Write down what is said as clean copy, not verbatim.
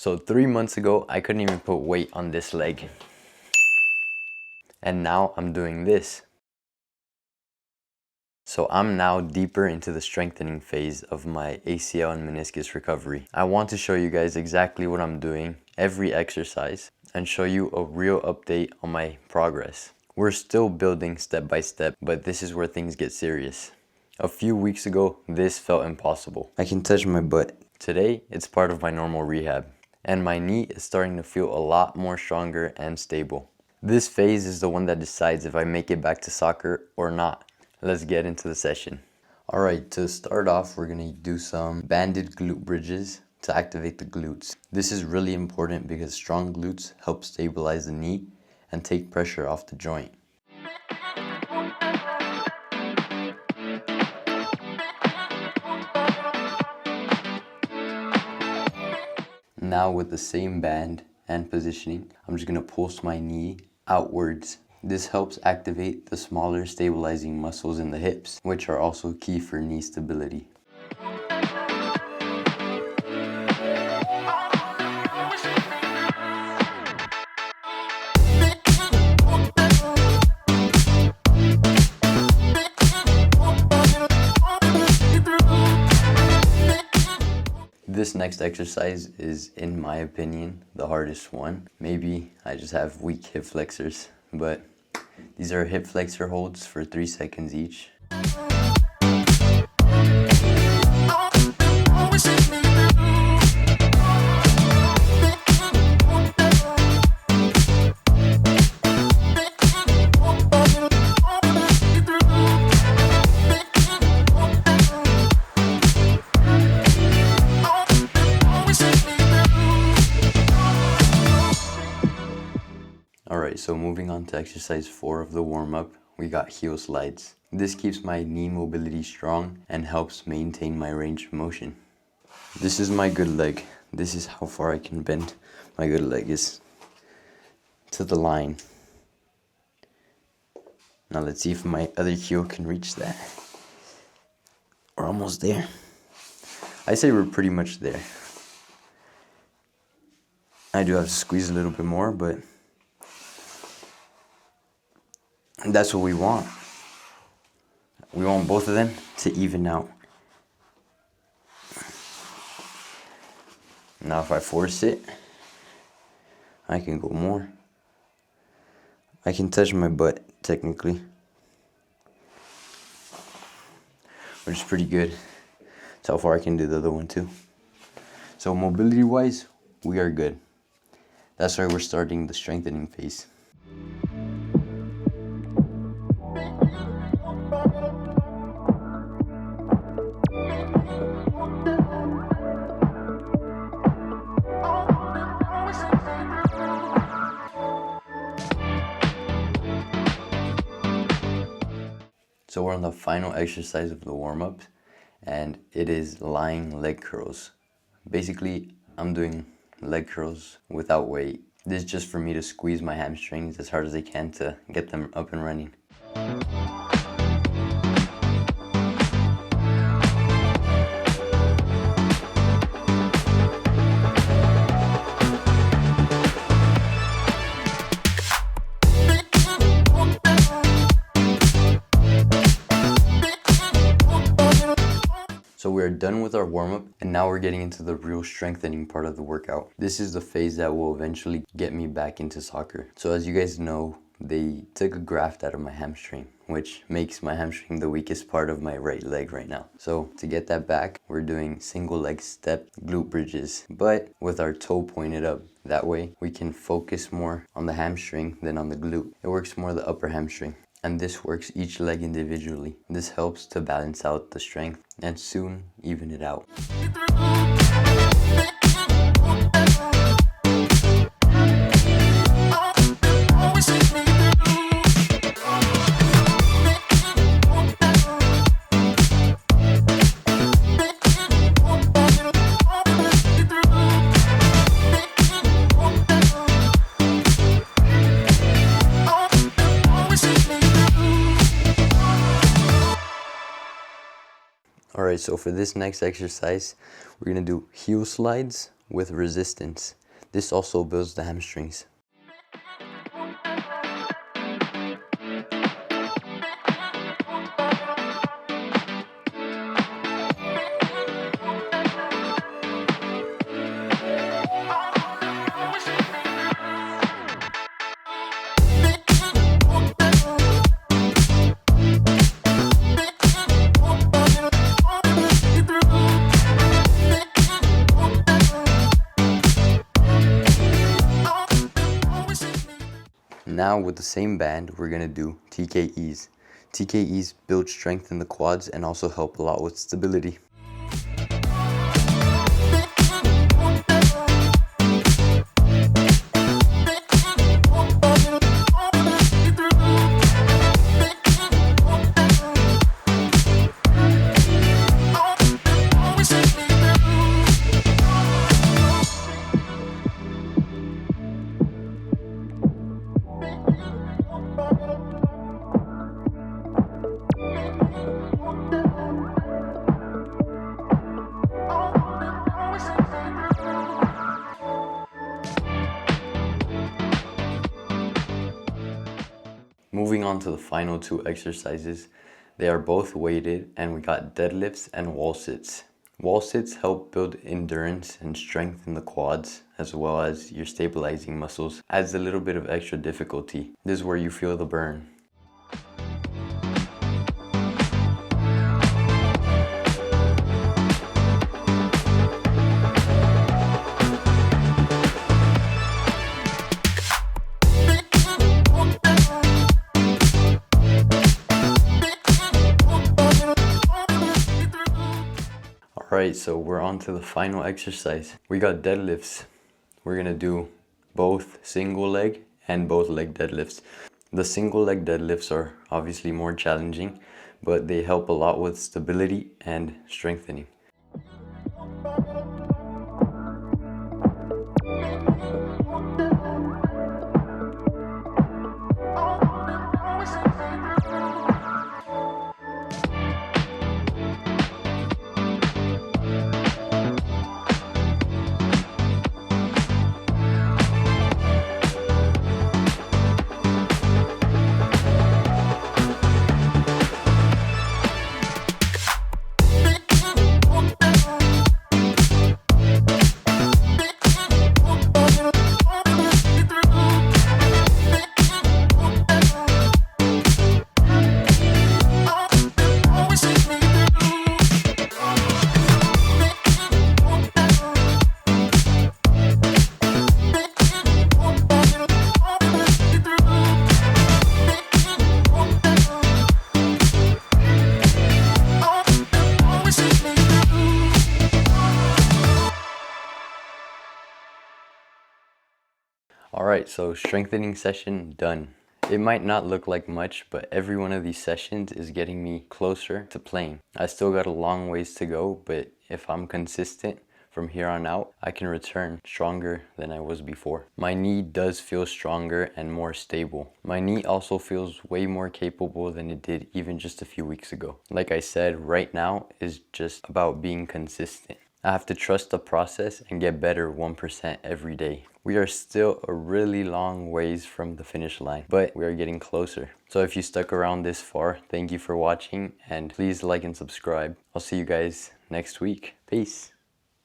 So 3 months ago, I couldn't even put weight on this leg. And now I'm doing this. So I'm now deeper into the strengthening phase of my ACL and meniscus recovery. I want to show you guys exactly what I'm doing, every exercise, and show you a real update on my progress. We're still building step by step, but this is where things get serious. A few weeks ago, this felt impossible. I can touch my butt. Today, it's part of my normal rehab, and my knee is starting to feel a lot more stronger and stable. This phase is the one that decides if I make it back to soccer or not. Let's get into the session. All right, to start off, we're gonna do some banded glute bridges to activate the glutes. This is really important because strong glutes help stabilize the knee and take pressure off the joint. Now with the same band and positioning, I'm just gonna pulse my knee outwards. This helps activate the smaller stabilizing muscles in the hips, which are also key for knee stability. This next exercise is, in my opinion, the hardest one. Maybe I just have weak hip flexors, but these are hip flexor holds for 3 seconds each. Alright, so moving on to exercise 4 of the warm-up, we got heel slides. This keeps my knee mobility strong and helps maintain my range of motion. This is my good leg. This is how far I can bend. My good leg is to the line. Now let's see if my other heel can reach that. We're almost there. I say we're pretty much there. I do have to squeeze a little bit more, but that's what we want. We want both of them to even out. Now if I force it, I can go more. I can touch my butt, technically, which is pretty good. That's how far I can do the other one too. So mobility-wise, we are good. That's why we're starting the strengthening phase. So we're on the final exercise of the warm-up, and it is lying leg curls. Basically, I'm doing leg curls without weight. This is just for me to squeeze my hamstrings as hard as I can to get them up and running. So we're done with our warm-up, and now we're getting into the real strengthening part of the workout. This is the phase that will eventually get me back into soccer. So as you guys know, they took a graft out of my hamstring, which makes my hamstring the weakest part of my right leg right now. So to get that back, we're doing single leg step glute bridges, but with our toe pointed up. That way we can focus more on the hamstring than on the glute. It works more the upper hamstring. And this works each leg individually. This helps to balance out the strength and soon even it out. Alright, so for this next exercise, we're going to do heel slides with resistance. This also builds the hamstrings. Now with the same band, we're gonna do TKEs. TKEs build strength in the quads and also help a lot with stability. Moving on to the final two exercises. They are both weighted and we got deadlifts and wall sits. Wall sits help build endurance and strength in the quads as well as your stabilizing muscles. Adds a little bit of extra difficulty. This is where you feel the burn. Alright, so we're on to the final exercise. We got deadlifts. We're gonna do both single leg and both leg deadlifts. The single leg deadlifts are obviously more challenging, but they help a lot with stability and strengthening. Alright, so strengthening session done. It might not look like much, but every one of these sessions is getting me closer to playing. I still got a long ways to go, but if I'm consistent from here on out, I can return stronger than I was before. My knee does feel stronger and more stable. My knee also feels way more capable than it did even just a few weeks ago. Like I said, right now is just about being consistent. I have to trust the process and get better 1% every day. We are still a really long ways from the finish line, but we are getting closer. So if you stuck around this far, thank you for watching and please like and subscribe. I'll see you guys next week. Peace.